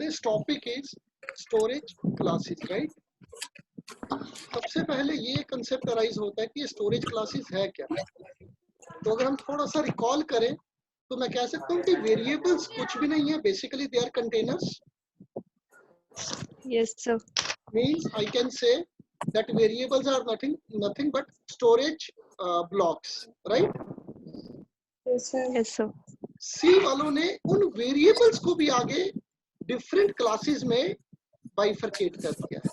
This topic is storage classes, right. सबसे पहले ये कंसेप्ट अराइज होता है कि स्टोरेज क्लासेस है क्या। तो अगर हम थोड़ा सा रिकॉल करें तो मैं कह सकता हूँ कि वेरिएबल्स कुछ भी नहीं है, basically they are containers. Yes, sir. Means I can say that variables are nothing but storage blocks, right? Yes, sir. Yes, sir. सी वालों ने उन वेरिएबल्स को भी आगे डिफरेंट क्लासेस में बाइफरकेट कर दिया है।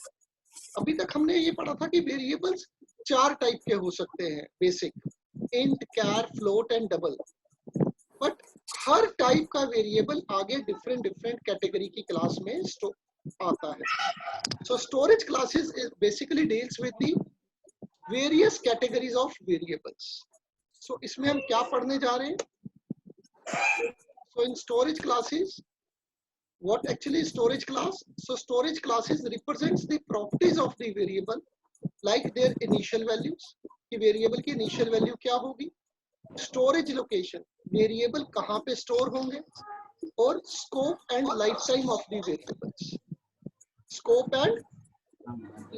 अभी तक हमने ये पढ़ा था कि वेरिएबल्स 4 टाइप के हो सकते हैं, basic, int, char, float and double. But हर टाइप का वेरिएबल आगे डिफरेंट कैटेगरी की क्लास में आता है। So storage classes basically deals with the various categories of variables. So इसमें हम क्या पढ़ने जा रहे हैं? So in storage classes, what actually is storage class? So storage classes represents the properties of the variable, like their initial values, कि variable की initial value क्या होगी, स्टोरेज लोकेशन, वेरिएबल कहाँ पे स्टोर होंगे, और scope and life time of the variables. Scope and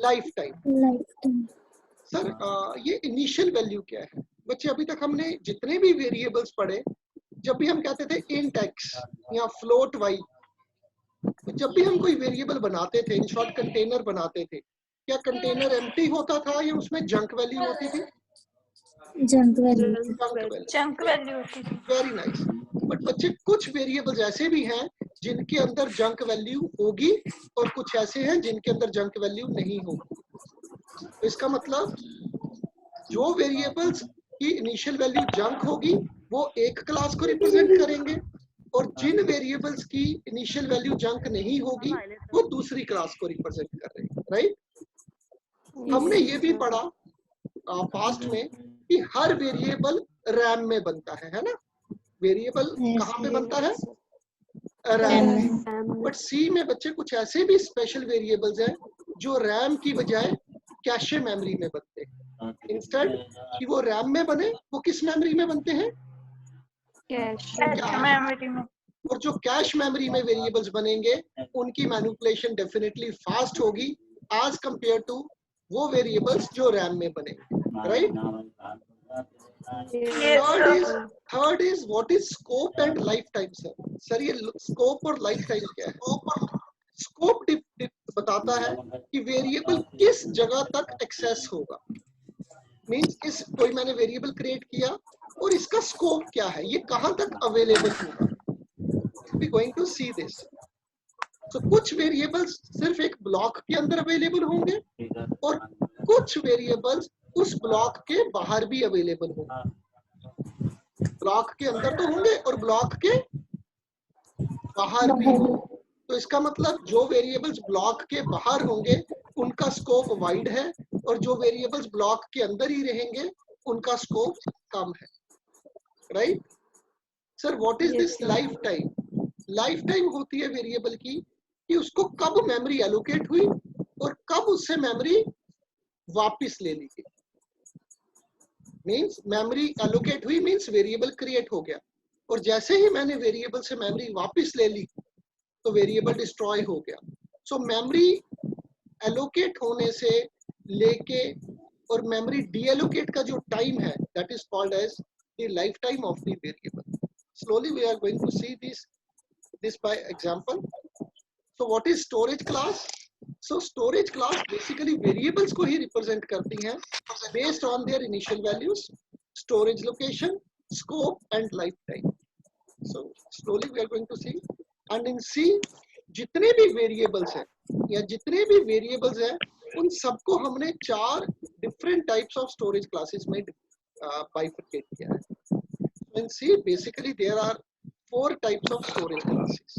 life time. Sir ये initial value क्या है? बच्चे अभी तक हमने जितने भी वेरिएबल्स पढ़े, जब भी हम कहते थे इंट एक्स या फ्लोट वाई, जब भी हम कोई वेरिएबल बनाते थे, इन शॉर्ट कंटेनर बनाते थे, क्या कंटेनर एम्प्टी होता था या उसमें जंक वैल्यू होती थी? जंक वैल्यू होती थी। Very nice. बट बच्चे कुछ वेरिएबल्स ऐसे भी हैं जिनके अंदर जंक वैल्यू होगी, और कुछ ऐसे हैं जिनके अंदर जंक वैल्यू नहीं होगी। तो इसका मतलब जो वेरिएबल्स की इनिशियल वैल्यू जंक होगी वो एक क्लास को रिप्रेजेंट करेंगे, और जिन वेरिएबल्स की इनिशियल वैल्यू जंक नहीं होगी वो दूसरी क्लास को रिप्रेजेंट कर रहे हैं, राइट। हमने ये भी पढ़ा पास्ट में कि हर वेरिएबल रैम में बनता है ना। वेरिएबल कहाँ पे बनता है? रैम में। बट सी में बच्चे कुछ ऐसे भी स्पेशल वेरिएबल्स हैं जो रैम की बजाय कैशे मेमोरी में बनते हैं। इंस्टेड कि वो रैम में बने, वो किस मेमोरी में बनते हैं? कैश मेमोरी में। और जो कैश मेमोरी में वेरिएबल्स बनेंगे उनकी मैनिपुलेशन डेफिनेटली फास्ट होगी एज कंपेयर टू वो वेरिएबल्स जो रैम में बनेंगे, right. Third is what is scope and life time. Sir ये स्कोप और लाइफ टाइम क्या है? स्कोप बताता है कि वेरिएबल किस जगह तक एक्सेस होगा। मींस इस कोई मैंने वेरिएबल क्रिएट किया और इसका स्कोप क्या है, ये कहां तक अवेलेबल होगा। We going to see this. So कुछ वेरिएबल्स सिर्फ एक ब्लॉक के अंदर अवेलेबल होंगे और कुछ वेरिएबल्स उस ब्लॉक के बाहर भी अवेलेबल होंगे। ब्लॉक के अंदर तो होंगे और ब्लॉक के बाहर भी होंगे। तो इसका मतलब जो वेरिएबल्स ब्लॉक के बाहर होंगे उनका स्कोप वाइड है, और जो वेरिएबल्स ब्लॉक के अंदर ही रहेंगे उनका स्कोप कम है, right. Sir what is this life time? Life time होती है वेरिएबल की कि उसको कब मेमोरी एलोकेट हुई और कब उससे मेमोरी वापस ले ली गई। मींस मेमोरी एलोकेट हुई मींस वेरिएबल क्रिएट हो गया, और जैसे ही मैंने वेरिएबल से मेमोरी वापस ले ली तो वेरिएबल डिस्ट्रॉय हो गया। सो मेमोरी एलोकेट होने से लेके और मेमोरी डीएलोकेट का जो टाइम है that is called as the life time of the variable. Slowly we are going to see this by example. So what is storage class? So storage class basically variables को ही represent करती हैं based on their initial values, storage location, scope and lifetime. So slowly we are going to see. And in C जितने भी variables हैं या जितने भी variables हैं उन सबको हमने 4 different types of storage classes में bifurcate किया है. So in C basically there are 4 types of storage classes.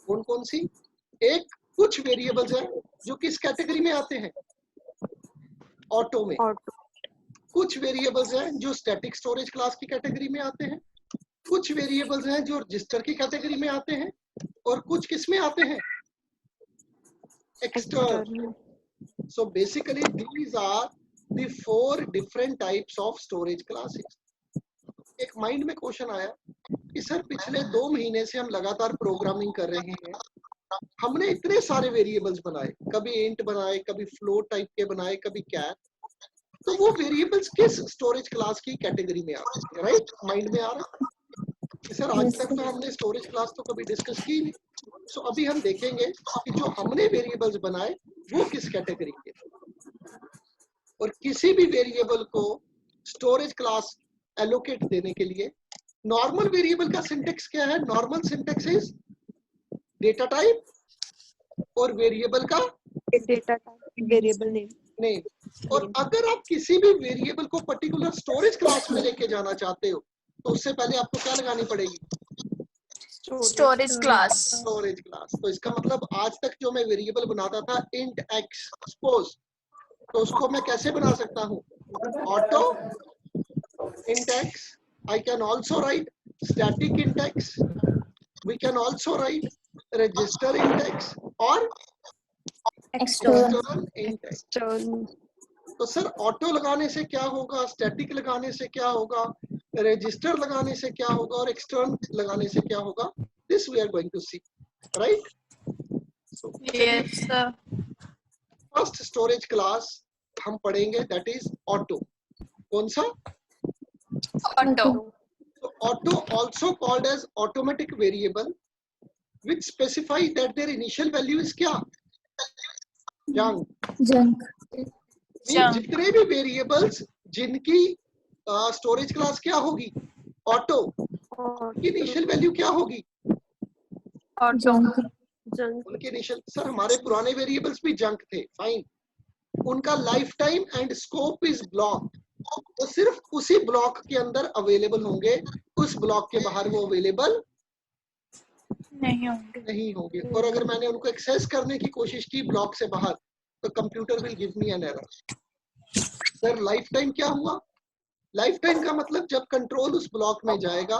कौन कौन सी? एक कुछ वेरिएबल्स हैं जो किस कैटेगरी में आते हैं? ऑटो में। कुछ वेरिएबल्स हैं जो स्टैटिक स्टोरेज क्लास की कैटेगरी में आते हैं, कुछ वेरिएबल्स हैं जो रजिस्टर की कैटेगरी में आते हैं, और कुछ किस में आते हैं? External. So basically these are the 4 different types of storage classes. एक माइंड में क्वेश्चन आया कि सर पिछले 2 महीने से हम लगातार प्रोग्रामिंग कर रहे हैं हमने इतने सारे वेरिएबल्स बनाए, कभी इंट बनाए, कभी फ्लोट टाइप के बनाए, कभी कैर, तो वो वेरिएबल्स किस स्टोरेज क्लास की कैटेगरी में आते हैं? राइट, माइंड में आ रहा है सर? आज तक तो हमने स्टोरेज क्लास तो कभी डिस्कस की नहीं। सो अभी हम देखेंगे कि जो हमने वेरिएबल्स बनाए वो किस कैटेगरी के, और किसी भी वेरिएबल को स्टोरेज क्लास एलोकेट देने के लिए नॉर्मल वेरिएबल का सिंटेक्स क्या है? Normal syntax is data type और वेरिएबल का डेटा टाइप वेरिएबल नेम। और अगर आप किसी भी वेरिएबल को पर्टिकुलर स्टोरेज क्लास में लेके जाना चाहते हो तो उससे पहले आपको क्या लगानी पड़ेगी? Storage class. Storage class. तो इसका मतलब आज तक जो मैं वेरिएबल बनाता था int x सपोज, तो उसको मैं कैसे बना सकता हूँ? Auto int x, I can also write static int x, we can also write register int x और external int x। तो सर ऑटो लगाने से क्या होगा, स्टैटिक लगाने से क्या होगा, रजिस्टर लगाने से क्या होगा और एक्सटर्नल लगाने से क्या होगा? This we are going to see, right? Yes sir. First storage class हम पढ़ेंगे, दैट इज ऑटो। कौन सा? Auto. So auto, also called as automatic variable, which specify that their initial value is क्या? junk। जितने भी variables जिनकी storage class क्या होगी? ऑटो, की इनिशियल वैल्यू क्या होगी? ऑटो। उनके इनिशियल, सर हमारे पुराने वेरिएबल्स भी जंक थे, फाइन, उनका life time and scope is block, तो सिर्फ उसी ब्लॉक के अंदर अवेलेबल होंगे, उस ब्लॉक के बाहर वो अवेलेबल नहीं होंगे। और अगर मैंने उनको एक्सेस करने की कोशिश की ब्लॉक से बाहर, तो computer will give me an error. Sir life time क्या हुआ? लाइफ टाइम का मतलब जब कंट्रोल उस ब्लॉक में जाएगा,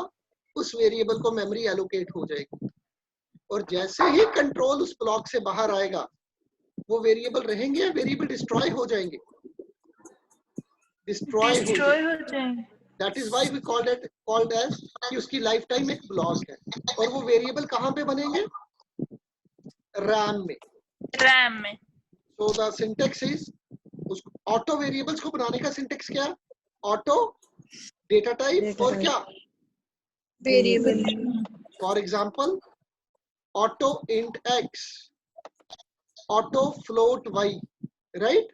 उस वेरिएबल को मेमोरी एलोकेट हो जाएगी, और जैसे ही कंट्रोल उस ब्लॉक से बाहर आएगा, वो वेरिएबल रहेंगे या वेरिएबल डिस्ट्रॉय हो जाएंगे? डिस्ट्रॉय हो जाएंगे। That is why we called as कि उसकी लाइफ टाइम एक ब्लॉक है। और वो वेरिएबल कहाँ पे बनेंगे? रैम में। So the syntax is, auto variables को बनाने का सिंटेक्स क्या? ऑटो डेटा टाइप और क्या? Variable. For example auto int x, auto float y, right?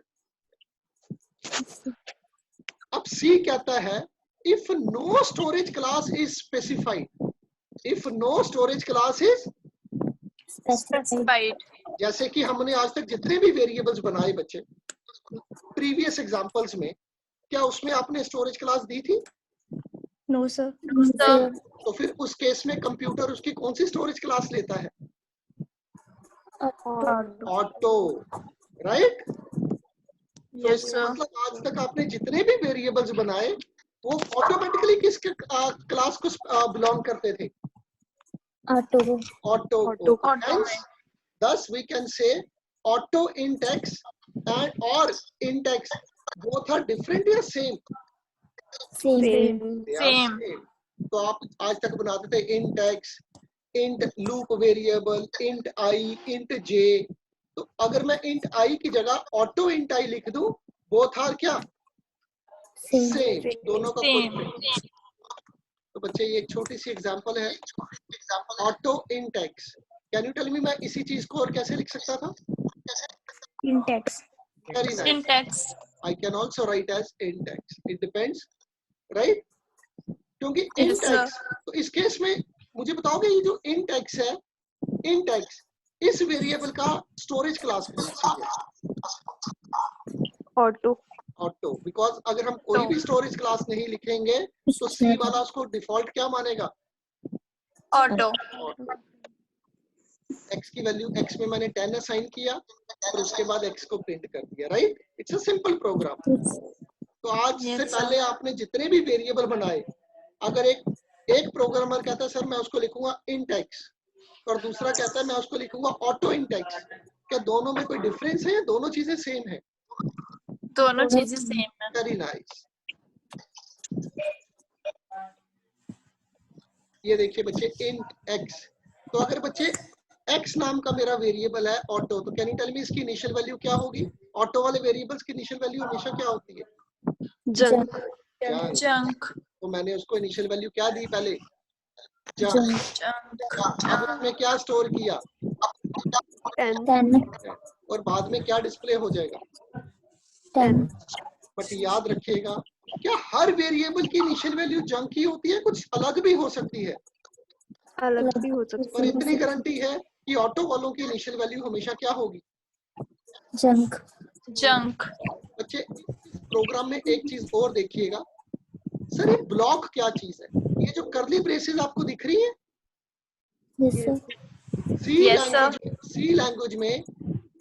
अब C कहता है if no storage class is specified, if no storage class is specified. जैसे कि हमने आज तक जितने भी वेरिएबल्स बनाए बच्चे प्रीवियस एग्जांपल्स में, क्या उसमें आपने स्टोरेज क्लास दी थी? No sir. तो फिर उस केस में कंप्यूटर उसकी कौन सी स्टोरेज क्लास लेता है? Auto, right? तो इसका मतलब आज तक आपने जितने भी वेरिएबल्स बनाए वो ऑटोमेटिकली किस क्लास को बिलोंग करते थे? Auto. Thus we can say auto int x and or int x both are different या same? सेम। तो आप आज तक बनाते थे int x, int loop variable, int I, int j। तो अगर मैं int I की जगह auto int I लिख दूं, both are क्या? सेम, दोनों का कोई। तो बच्चे ये एक छोटी सी एग्जांपल है, auto int x। Can you tell me मैं इसी चीज को और कैसे लिख सकता था? int x। Very nice. int x। I can also write as int x. It depends, right? क्योंकि int x, तो इस केस में मुझे बताओगे ये जो int x है, int x इस वेरिएबल का स्टोरेज क्लास कौन सी है? ऑटो, बिकॉज अगर हम कोई भी स्टोरेज क्लास नहीं लिखेंगे तो C वाला उसको डिफॉल्ट क्या मानेगा? ऑटो। x की वैल्यू, x में मैंने 10 असाइन किया और उसके बाद x को प्रिंट कर दिया, right? It's a simple program. तो आज से पहले आपने जितने भी वेरिएबल बनाए, अगर एक प्रोग्रामर कहता है सर मैं उसको लिखूंगा int x और दूसरा कहता है मैं उसको लिखूंगा ऑटो int x, क्या दोनों में कोई डिफरेंस है या दोनों चीजें सेम है? दोनों चीजें सेम है। Very nice. ये देखिए बच्चे int x, तो अगर बच्चे एक्स नाम का मेरा वेरिएबल है ऑटो, तो कैन यू टेल मी इसकी इनिशियल वैल्यू क्या होगी? ऑटो वाले वेरिएबल्स की इनिशियल वैल्यू हमेशा क्या होती है? Junk junk. जंक तो मैंने उसको इनिशियल वैल्यू क्या दी पहले? जंक। जंक जंक अब उसमें क्या स्टोर किया? 10 और बाद में क्या डिस्प्ले हो जाएगा? 10 बट याद रखिएगा, क्या हर वेरिएबल की इनिशियल वैल्यू जंक ही होती है? कुछ अलग भी हो सकती है। अलग भी हो सकती पर इतनी गारंटी है कि ऑटो वालों की इनिशियल वैल्यू हमेशा क्या होगी? जंक जंक बच्चे प्रोग्राम में एक चीज और देखिएगा, सर ये ब्लॉक क्या चीज है? ये जो कर्ली ब्रेसेस आपको दिख रही है, यस सर सी लैंग्वेज में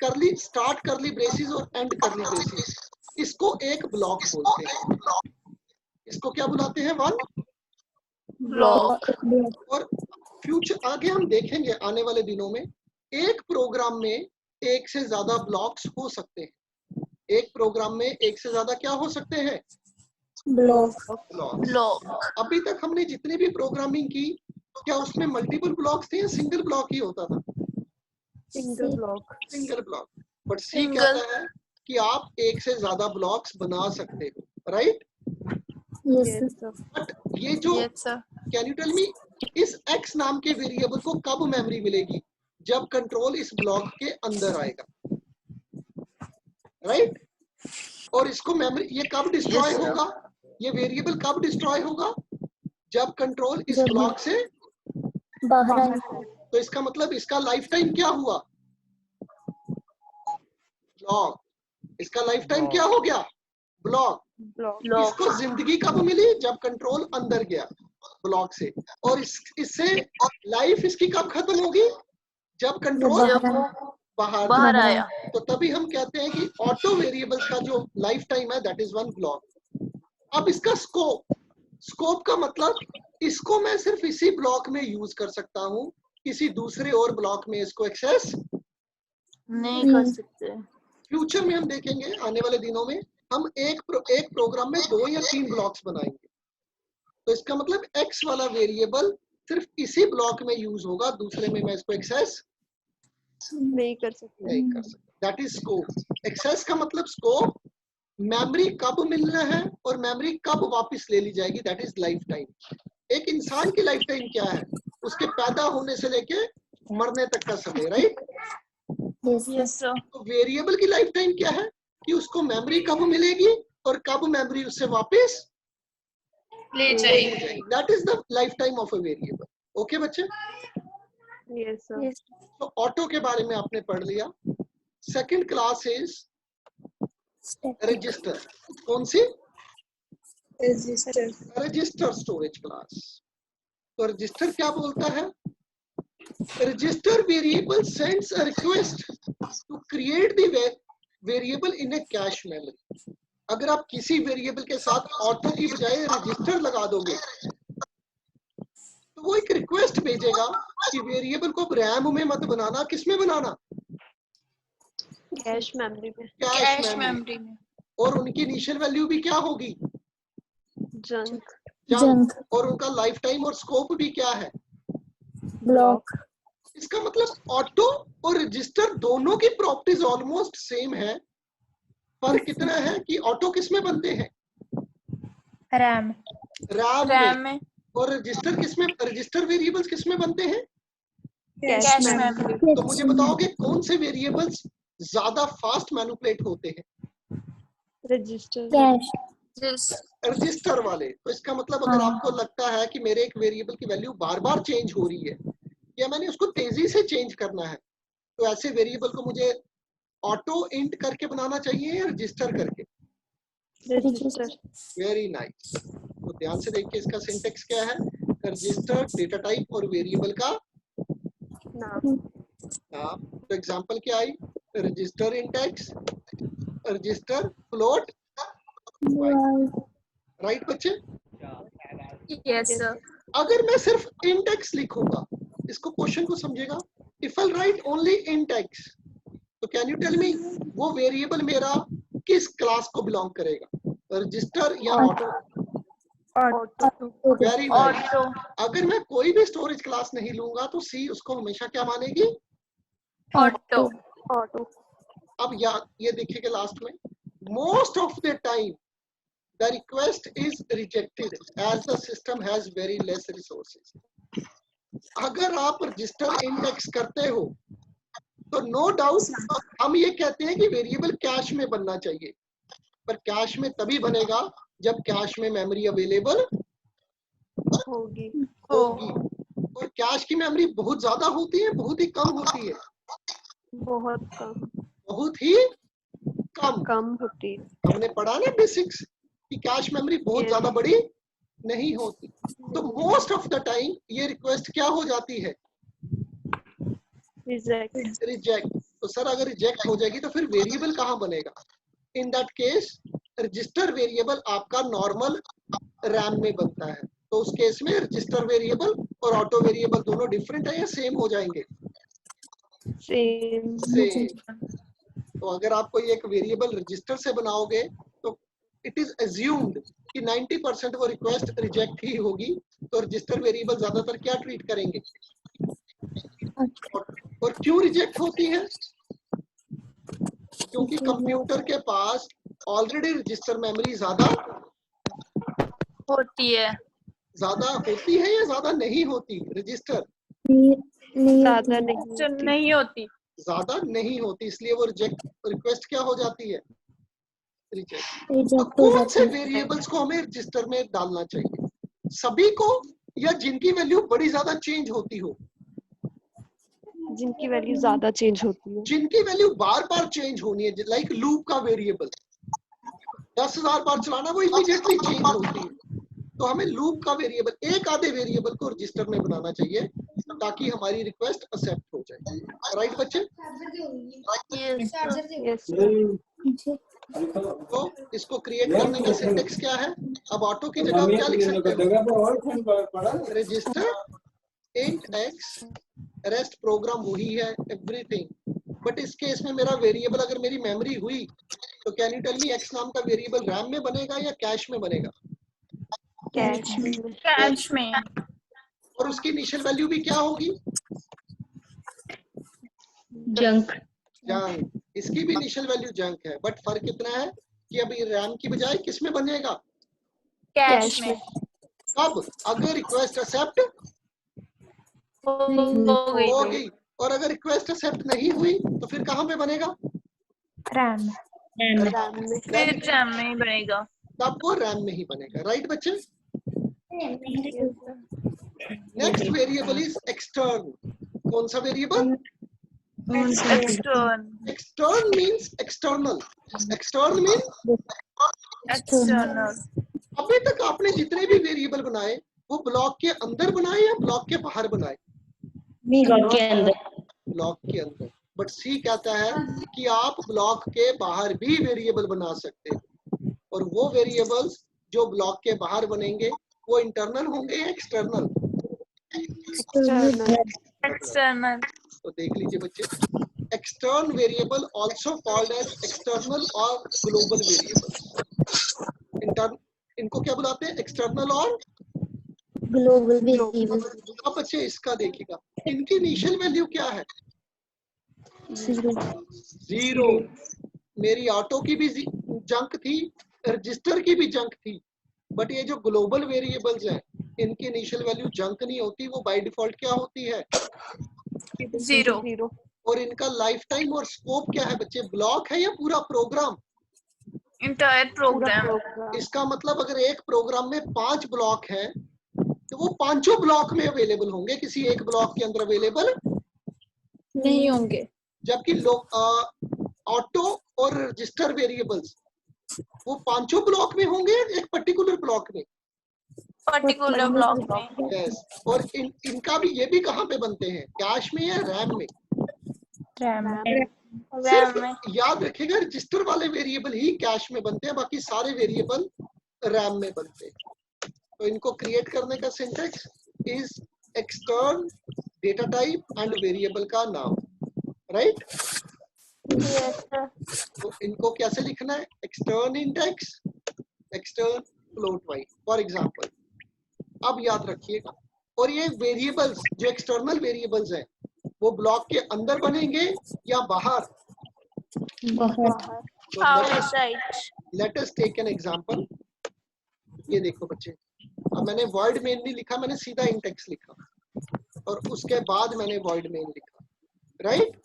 कर्ली स्टार्ट कर्ली ब्रेसेस और एंड कर्ली ब्रेसेस, इसको एक ब्लॉक बोलते हैं। इसको क्या बुलाते हैं? वन ब्लॉक और फ्यूचर आगे हम देखेंगे आने वाले दिनों में, एक प्रोग्राम में एक से ज्यादा ब्लॉक्स हो सकते हैं। एक प्रोग्राम में एक से ज्यादा क्या हो सकते हैं? ब्लॉक ब्लॉक अभी तक हमने जितनी भी प्रोग्रामिंग की, क्या उसमें मल्टीपल ब्लॉक्स थे या सिंगल ब्लॉक ही होता था? Single block single block. But see single कहता है कि आप एक से ज्यादा ब्लॉक्स बना सकते हो, राइट? यस सर बट ये जो yes sir can you tell me इस x नाम के वेरिएबल को कब मेमोरी मिलेगी? जब कंट्रोल इस ब्लॉक के अंदर आएगा, राइट? और इसको मेमोरी ये कब डिस्ट्रॉय होगा? ये वेरिएबल कब डिस्ट्रॉय होगा? जब कंट्रोल इस जब ब्लॉक से बाहर आए तो इसका मतलब इसका लाइफ टाइम क्या हुआ? ब्लॉक। इसका लाइफ टाइम क्या हो गया? ब्लॉक। ब्लॉक इसको जिंदगी कब मिली? जब कंट्रोल अंदर गया ब्लॉक से। और इससे लाइफ इसकी कब खत्म होगी? जब कंट्रोल जब वो बाहर बाहर आया तो तभी हम कहते हैं कि ऑटो वेरिएबल्स का जो लाइफ टाइम है दैट इज वन ब्लॉक। अब इसका स्कोप का मतलब इसको मैं सिर्फ इसी ब्लॉक में यूज कर सकता हूँ, किसी दूसरे और ब्लॉक में इसको एक्सेस नहीं कर सकते। फ्यूचर में हम देखेंगे आने वाले दिनों में हम एक प्रोग्राम में 2 या 3 ब्लॉक्स बनाएंगे। तो इसका मतलब x वाला वेरिएबल सिर्फ इसी ब्लॉक में यूज होगा, दूसरे में मैं इसको एक्सेस नहीं कर सकते। नहीं कर सकता। That is scope. एक्सेस का मतलब स्कोप, मेमोरी कब मिलना है और मेमोरी कब वापस ले ली जाएगी, दैट इज लाइफ टाइम। एक इंसान की लाइफ टाइम क्या है? उसके पैदा होने से लेके मरने तक का समय, राइट? यस सर तो वेरिएबल की लाइफ टाइम क्या है कि उसको मेमोरी कब मिलेगी और कब मेमोरी उससे वापस ले जाइए। That is the life time of a variable. Okay बच्चे, यस सर तो ऑटो के बारे में आपने पढ़ लिया। Second class is register. कौन सी? Register storage class. तो रजिस्टर क्या बोलता है? Register variable sends a request to create the variable in a cache memory. अगर आप किसी वेरिएबल के साथ ऑटो की बजाय रजिस्टर लगा दोगे तो वो एक रिक्वेस्ट भेजेगा कि वेरिएबल को रैम में मत बनाना, किस में बनाना? कैश मेमोरी में कैश मेमोरी में। और उनकी इनिशियल वैल्यू भी क्या होगी? जंक जंक और उनका लाइफ टाइम और स्कोप भी क्या है? ब्लॉक इसका मतलब ऑटो और रजिस्टर दोनों की प्रॉपर्टीज ऑलमोस्ट सेम है। फर्क कितना है कि ऑटो किस में बनते हैं? रैम रैम में। और रजिस्टर किस में? रजिस्टर वेरिएबल्स किस में बनते हैं? Cache memory. तो मुझे बताओगे कौन से वेरिएबल्स ज्यादा फास्ट मैनिपुलेट होते हैं? रजिस्टर कैश रजिस्टर वाले। तो इसका मतलब अगर आपको लगता है कि मेरे एक वेरिएबल की वैल्यू बार बार चेंज हो रही है या मैंने उसको तेजी से चेंज करना है, तो ऐसे वेरिएबल को मुझे ऑटो इंट करके बनाना चाहिए या रजिस्टर करके? Register very nice. तो ध्यान से देखिए इसका सिंटेक्स क्या है? रजिस्टर डेटा टाइप और वेरिएबल का नाम नाम। तो एग्जांपल क्या आई? Register index, register float, right बच्चे? यस सर अगर मैं सिर्फ इंडेक्स लिखूंगा, इसको क्वेश्चन को समझेगा, if I write only index, तो कैन यू टेल मी वो वेरिएबल मेरा किस क्लास को बिलोंग करेगा? रजिस्टर या ऑटो? Very nice. ऑटो अगर मैं कोई भी स्टोरेज क्लास नहीं लूंगा तो सी उसको हमेशा क्या मानेगी? ऑटो ऑटो अब ये देखिएगा लास्ट में, most of the time the request is rejected as the system has very less resources. अगर आप रजिस्टर इंडेक्स करते हो तो नो डाउट हम ये कहते हैं कि वेरिएबल कैश में बनना चाहिए, पर कैश में तभी बनेगा जब कैश में मेमोरी अवेलेबल होगी। होगी। और कैश की मेमोरी बहुत ज्यादा होती है, बहुत ही कम होती है? बहुत कम बहुत ही कम। कम होती है। हमने पढ़ा ना बेसिक्स कि कैश मेमोरी बहुत Yes. ज्यादा बड़ी नहीं होती। तो मोस्ट ऑफ द टाइम ये रिक्वेस्ट क्या हो जाती है? रिजेक्ट। रिजेक्ट। तो सर अगर रिजेक्ट हो जाएगी तो फिर वेरिएबल कहाँ बनेगा? In that case register variable आपका नॉर्मल रैम में बनता है। तो उस केस में रजिस्टर वेरिएबल और ऑटो वेरिएबल दोनों डिफरेंट है या सेम हो जाएंगे? सेम। सेम। तो अगर आप कोई एक वेरिएबल रजिस्टर से बनाओगे तो इट इज अज्यूम्ड कि 90% वो रिक्वेस्ट रिजेक्ट ही होगी। तो रजिस्टर वेरिएबल ज्यादातर क्या ट्रीट करेंगे? और क्यों रिजेक्ट होती है? क्योंकि कंप्यूटर के पास ऑलरेडी रजिस्टर मेमोरी ज्यादा होती है। या ज्यादा नहीं होती? रजिस्टर ज्यादा नहीं जो होती। नहीं होती। ज्यादा नहीं होती, इसलिए वो रिक्वेस्ट क्या हो जाती है? रिजेक्ट। तो कौन से वेरिएबल्स को हमें रजिस्टर में डालना चाहिए? सभी को या जिनकी वैल्यू बड़ी ज्यादा चेंज होती हो? जिनकी वैल्यू ज्यादा चेंज होती है। जिनकी वैल्यू बार बार चेंज होनी है, लाइक लूप का वेरिएबल 10,000 बार चलाना, वो इमीडिएटली चेंज होती है। तो हमें लूप का वेरिएबल, एक आधे वेरिएबल को रजिस्टर में बनाना चाहिए ताकि हमारी रिक्वेस्ट एक्सेप्ट हो जाए। राइट बच्चे? यस। तो इसको क्रिएट करने का सिंटेक्स क्या है? अब ऑटो की जगह आप क्या लिख सकते हो? Register int x, rest program वही है, एवरीथिंग। बट इस केस में मेरा वेरिएबल अगर मेरी मेमोरी हुई तो can you tell me x नाम का वेरिएबल रैम में बनेगा या कैश में बनेगा? कैश में। कैश में। और उसकी इनिशियल वैल्यू भी क्या होगी? जंक। जंक। इसकी भी इनिशियल वैल्यू जंक है, बट फर्क इतना है कि अब ये रैम की बजाय किस में बनेगा? कैश में। अब अगर रिक्वेस्ट एक्सेप्ट हो गई हो तो गई और अगर रिक्वेस्ट एक्सेप्ट नहीं हुई तो फिर कहाँ पे बनेगा? रैम। रैम में। फिर रैम में ही बनेगा। तब वो रैम में ही बनेगा। राइट बच्चे? Next variable is extern. कौन सा variable? Extern. Extern means external. Extern mean external. अभी तक आपने जितने भी वेरिएबल बनाए वो ब्लॉक के अंदर बनाए या ब्लॉक के बाहर बनाए? ब्लॉक के अंदर। ब्लॉक के अंदर। बट सी कहता है कि आप ब्लॉक के बाहर भी वेरिएबल बना सकते हो, और वो वेरिएबल्स जो ब्लॉक के बाहर बनेंगे वो इंटरनल होंगे या एक्सटर्नल? एक्सटर्नल। तो देख लीजिए बच्चे, extern variable also called as external और ग्लोबल वेरिएबल। इनको क्या बुलाते हैं? एक्सटर्नल और ग्लोबल वेरिएबल। अब बच्चे इसका देखिएगा, इनकी इनिशियल वैल्यू क्या है? 0। मेरी ऑटो की भी जंक थी, रजिस्टर की भी जंक थी, बट ये जो ग्लोबल वेरिएबल्स हैं इनकी इनिशियल वैल्यू जंक नहीं होती, वो बाय डिफॉल्ट क्या होती है? 0। और इनका लाइफ टाइम और स्कोप क्या है बच्चे? ब्लॉक है या पूरा प्रोग्राम? Entire programme. इसका मतलब अगर एक प्रोग्राम में 5 ब्लॉक हैं तो वो पांचों ब्लॉक में अवेलेबल होंगे, किसी एक ब्लॉक के अंदर अवेलेबल नहीं होंगे। जबकि ऑटो और रजिस्टर वेरिएबल्स वो पांचों ब्लॉक में होंगे एक पर्टिकुलर ब्लॉक में। पर्टिकुलर ब्लॉक में। यस। और इनका भी ये भी कहाँ पे बनते हैं? कैश में या रैम में? सिर्फ याद रखिएगा रजिस्टर वाले वेरिएबल ही कैश में बनते हैं, बाकी सारे वेरिएबल रैम में बनते हैं। तो इनको क्रिएट करने का syntax is extern data type and variable का नाम। राइट? तो इनको कैसे लिखना है? Extern index, extern float y for example. अब याद रखिएगा, और ये वेरिएबल्स जो एक्सटर्नल वेरिएबल्स हैं वो ब्लॉक के अंदर बनेंगे या बाहर? Outside. Let us take an example. ये देखो बच्चे, अब मैंने वॉइड मेन नहीं लिखा, मैंने सीधा इन टेक्स्ट लिखा और उसके बाद मैंने वॉइड मेन लिखा, राइट?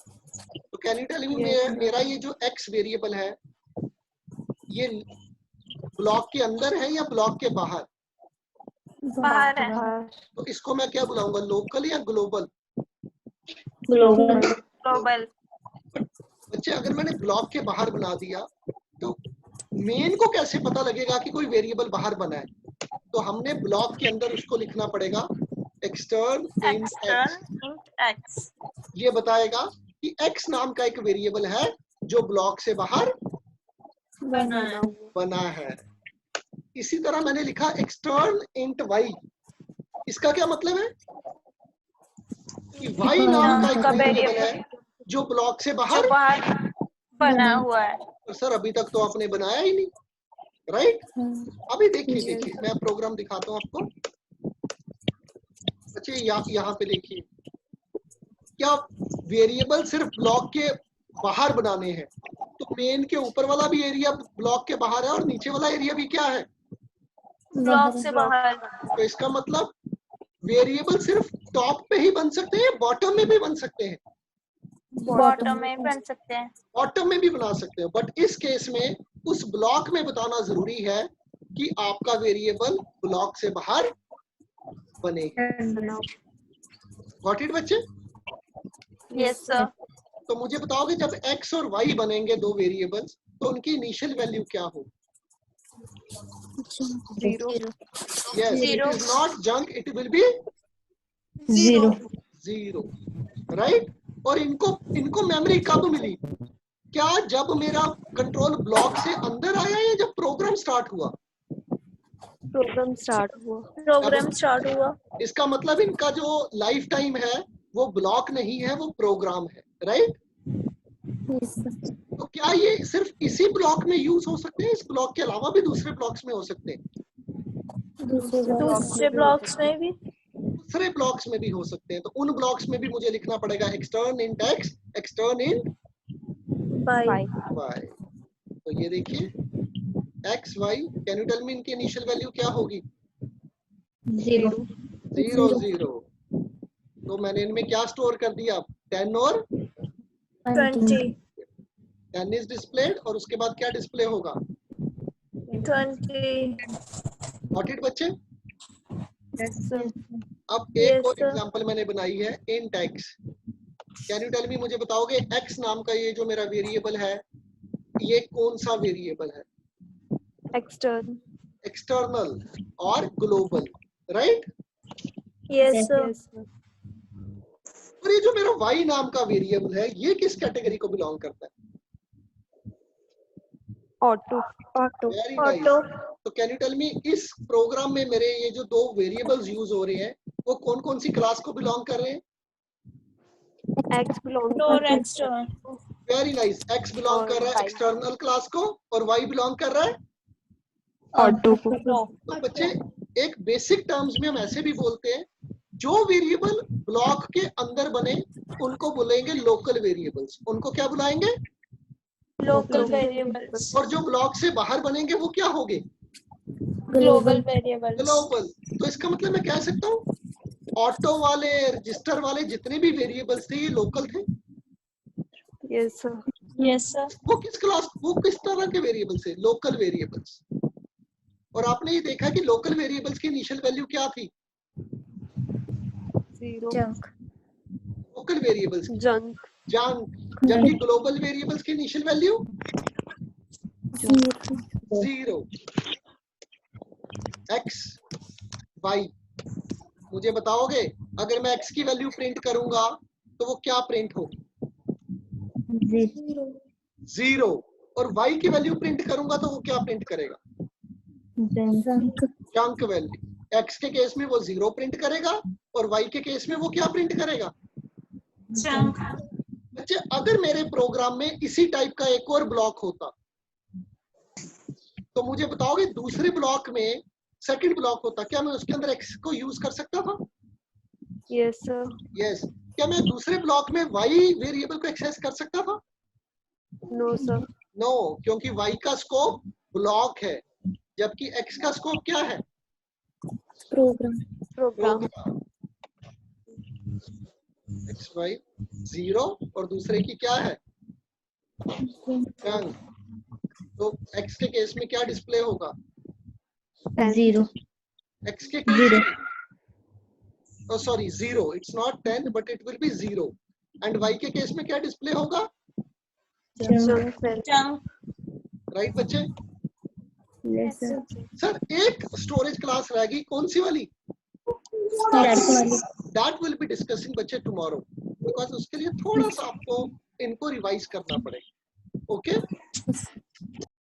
तो कैन यू टेल मी मेरा ये जो x वेरिएबल है ये ब्लॉक के अंदर है या ब्लॉक के बाहर? बाहर है। तो इसको मैं क्या बुलाऊंगा, लोकल या ग्लोबल? ग्लोबल। बच्चे अगर मैंने ब्लॉक के बाहर बना दिया तो मेन को कैसे पता लगेगा कि कोई वेरिएबल बाहर बना है? तो हमने ब्लॉक के अंदर उसको लिखना पड़ेगा एक्सटर्न int x। ये बताएगा कि x नाम का एक वेरिएबल है जो ब्लॉक से बाहर बना है। इसी तरह मैंने लिखा एक्सटर्न इंट y। इसका क्या मतलब है कि y नाम का एक वेरिएबल है जो ब्लॉक से बाहर बना हुआ है। तो सर अभी तक तो आपने बनाया ही नहीं, राइट? अभी देखिए मैं प्रोग्राम दिखाता हूँ आपको बच्चे। यहाँ पे देखिए, क्या वेरिएबल सिर्फ ब्लॉक के बाहर बनाने हैं तो मेन के ऊपर वाला भी एरिया ब्लॉक के बाहर है और नीचे वाला एरिया भी क्या है, ब्लॉक से बाहर। तो इसका मतलब वेरिएबल सिर्फ टॉप पे ही बन सकते हैं, बॉटम में भी बन सकते हैं? बॉटम में बन सकते हैं। बॉटम में भी बना सकते हैं, बट इस केस में उस ब्लॉक में बताना जरूरी है कि आपका वेरिएबल ब्लॉक से बाहर बनेगा। गॉट इट बच्चे? Yes sir. तो मुझे बताओगे जब x और y बनेंगे दो वेरिएबल्स तो उनकी इनिशियल वैल्यू क्या हो? 0। Yes, it is not junk, it will be 0, right? और इनको मेमोरी कब मिली? क्या जब मेरा कंट्रोल ब्लॉक से अंदर आया या जब प्रोग्राम स्टार्ट हुआ? प्रोग्राम स्टार्ट हुआ। इसका मतलब इनका जो लाइफ टाइम है वो ब्लॉक नहीं है, वो प्रोग्राम है, राइट? तो क्या ये सिर्फ इसी ब्लॉक में यूज हो सकते हैं, इस ब्लॉक के अलावा भी दूसरे ब्लॉक्स में हो सकते हैं? दूसरे ब्लॉक्स में भी, दूसरे ब्लॉक्स में भी हो सकते हैं। तो उन ब्लॉक्स में भी मुझे लिखना पड़ेगा extern int x, extern int बाय। y। तो ये देखिए x y, can you tell me इनकी इनिशियल वैल्यू क्या होगी? 0 0। तो मैंने इनमें क्या स्टोर कर दिया? 10 और 20। 10 इज डिस्प्लेड और उसके बाद क्या डिस्प्ले होगा? 20। गॉट इट बच्चे? अब Yes, एक और sir. एग्जांपल मैंने बनाई है int x। Can you tell me, मुझे बताओगे x नाम का ये जो मेरा वेरिएबल है ये कौन सा वेरिएबल है? एक्सटर्नल और ग्लोबल, राइट? Yes sir. और ये जो मेरा y नाम का वेरिएबल है ये किस कैटेगरी को बिलोंग करता है? ऑटो। Very nice. तो कैन यू टेल मी इस प्रोग्राम में मेरे ये जो दो वेरिएबल्स यूज हो रहे हैं वो कौन कौन सी क्लास को बिलोंग कर रहे हैं? X belong very nice. x belong कर रहा है एक्सटर्नल क्लास को और y बिलोंग कर रहा है ऑटो को। तो बच्चे एक बेसिक टर्म्स में हम ऐसे भी बोलते हैं जो वेरिएबल ब्लॉक के अंदर बने उनको बोलेंगे लोकल वेरिएबल्स। उनको क्या बुलाएंगे? Local variables. और जो ब्लॉक से बाहर बनेंगे वो क्या होंगे? Global variables. ग्लोबल। तो इसका मतलब मैं कह सकता हूँ ऑटो वाले, रजिस्टर वाले जितने भी वेरिएबल्स थे ये लोकल थे। Yes sir. Yes sir. वो किस तरह के वेरिएबल्स है? Local variables. और आपने ये देखा कि लोकल वेरिएबल्स की इनिशियल वैल्यू क्या थी? 0। Local variables junk. जबकि ग्लोबल वेरिएबल्स की इनिशियल वैल्यू 0। x y, मुझे बताओगे अगर मैं x की वैल्यू प्रिंट करूंगा तो वो क्या प्रिंट होगी? 0। और y की वैल्यू प्रिंट करूंगा तो वो क्या प्रिंट करेगा? Junk value. x के केस में वो 0 प्रिंट करेगा और y के केस में वो क्या प्रिंट करेगा? जंक। अच्छा, अगर मेरे प्रोग्राम में इसी टाइप का एक और ब्लॉक होता तो मुझे बताओगे दूसरे ब्लॉक में सेकंड ब्लॉक होता, क्या मैं उसके अंदर x को यूज कर सकता था? Yes sir. यस। क्या मैं दूसरे ब्लॉक में y वेरिएबल को एक्सेस कर सकता था? No sir. नो, क्योंकि y का स्कोप ब्लॉक है, जबकि x का स्कोप क्या है? प्रोग्राम। प्रोग्राम। x y 0 और दूसरे की क्या है? टंग। तो x के केस में क्या डिस्प्ले होगा? 0 x के केस में oh sorry 0, it's not 10 but it will be 0 and y के केस में क्या डिस्प्ले होगा? Chunk value. चंक। राइट बच्चे? Yes sir. सर एक स्टोरेज क्लास रहेगी, कौन सी वाली? स्टैटिक वाली। दैट विल बी डिस्कसिंग बच्चे टुमारो, बिकॉज उसके लिए थोड़ा सा आपको इनको रिवाइज करना पड़ेगा। ओके